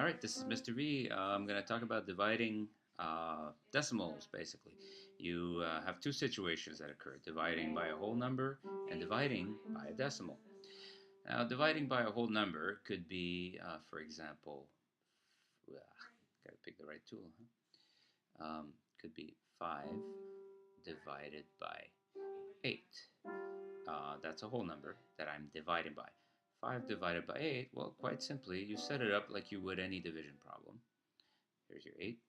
All right, this is Mr. V. I'm going to talk about dividing decimals, basically. You have two situations that occur, dividing by a whole number and dividing by a decimal. Now, dividing by a whole number could be, for example, got to pick the right tool, could be 5 divided by 8. That's a whole number that I'm dividing by. 5 divided by 8, well, quite simply, you set it up like you would any division problem. Here's your 8.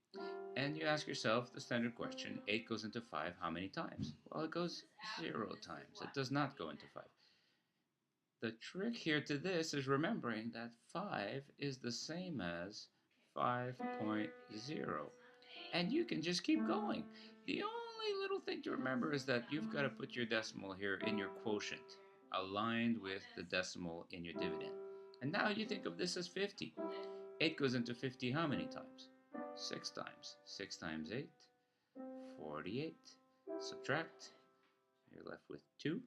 And you ask yourself the standard question, 8 goes into 5 how many times? Well, it goes 0 times. It does not go into 5. The trick here to this is remembering that 5 is the same as 5.0. And you can just keep going. The only little thing to remember is that you've got to put your decimal here in your quotient, aligned with the decimal in your dividend. And now you think of this as 50. 8 goes into 50 how many times? 6 times. 6 times 8, 48. Subtract, you're left with 2.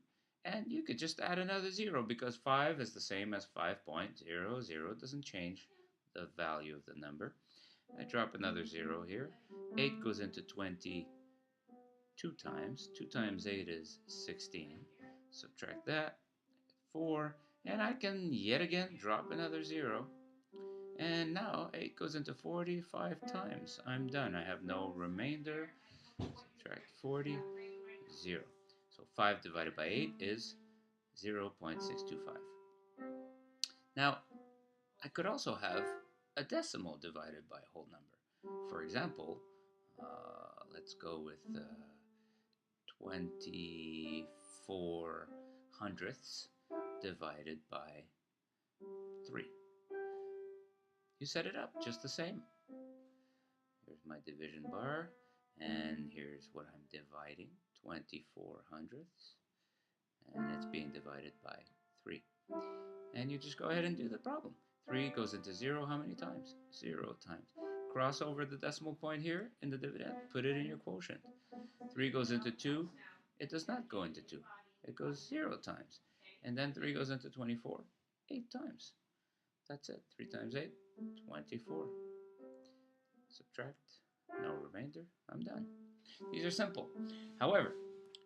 And you could just add another 0 because 5 is the same as 5.00. 0 doesn't change the value of the number. I drop another 0 here. 8 goes into 20 2 times. 2 times 8 is 16. Subtract that, 4. And I can yet again drop another 0. And now 8 goes into 45 times. I'm done. I have no remainder. Subtract 40, 0. So 5 divided by 8 is 0.625. Now, I could also have a decimal divided by a whole number. For example, let's go with 24 hundredths divided by 3. You set it up just the same. Here's my division bar, and here's what I'm dividing, 24 hundredths, and it's being divided by 3. And you just go ahead and do the problem. 3 goes into 0 how many times? 0 times. Cross over the decimal point here in the dividend, put it in your quotient. 3 goes into 2, it does not go into 2. It goes 0 times. And then 3 goes into 24, 8 times. That's it. 3 times 8, 24. Subtract, no remainder, I'm done. These are simple. However,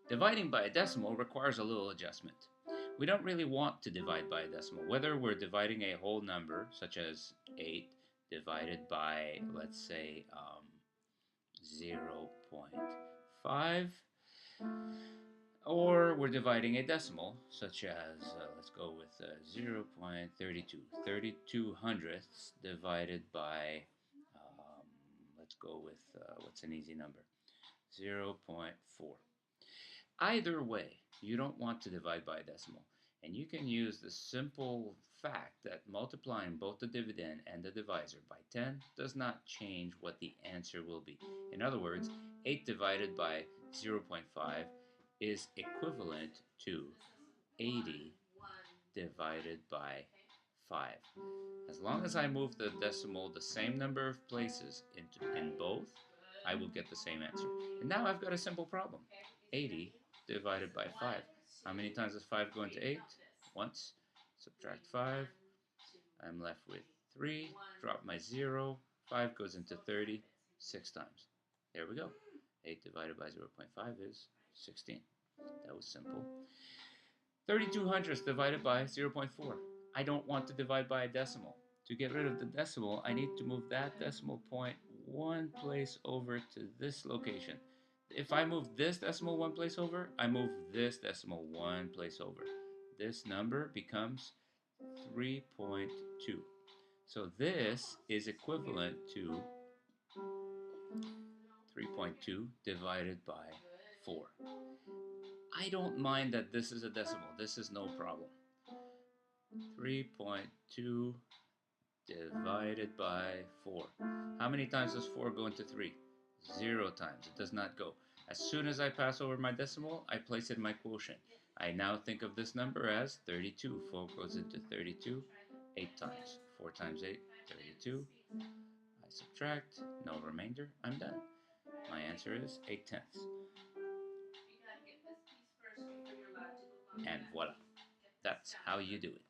dividing by a decimal requires a little adjustment. We don't really want to divide by a decimal. Whether we're dividing a whole number, such as 8 divided by, let's say, 0.5, or we're dividing a decimal, such as, let's go with 0.32. 32 hundredths divided by, let's go with, what's an easy number? 0.4. Either way, you don't want to divide by a decimal. And you can use the simple fact that multiplying both the dividend and the divisor by 10 does not change what the answer will be. In other words, 8 divided by 0.5 is equivalent to 80 divided by 5. As long as I move the decimal the same number of places in both, I will get the same answer. And now I've got a simple problem. 80 divided by 5. How many times does 5 go into 8? Once. Subtract 5. I'm left with 3. Drop my 0. 5 goes into 30 6 times. There we go. 8 divided by 0.5 is 16. That was simple. 32 hundredths divided by 0.4. I don't want to divide by a decimal. To get rid of the decimal, I need to move that decimal point one place over to this location. If I move this decimal one place over, I move this decimal one place over. This number becomes 3.2. So this is equivalent to 3.2 divided by 4. I don't mind that this is a decimal. This is no problem. 3.2 divided by 4. How many times does 4 go into 3? 0 times. It does not go. As soon as I pass over my decimal, I place it in my quotient. I now think of this number as 32. 4 goes into 32 8 times. 4 times 8, 32. I subtract, no remainder, I'm done. My answer is 8/10. And voila. That's how you do it.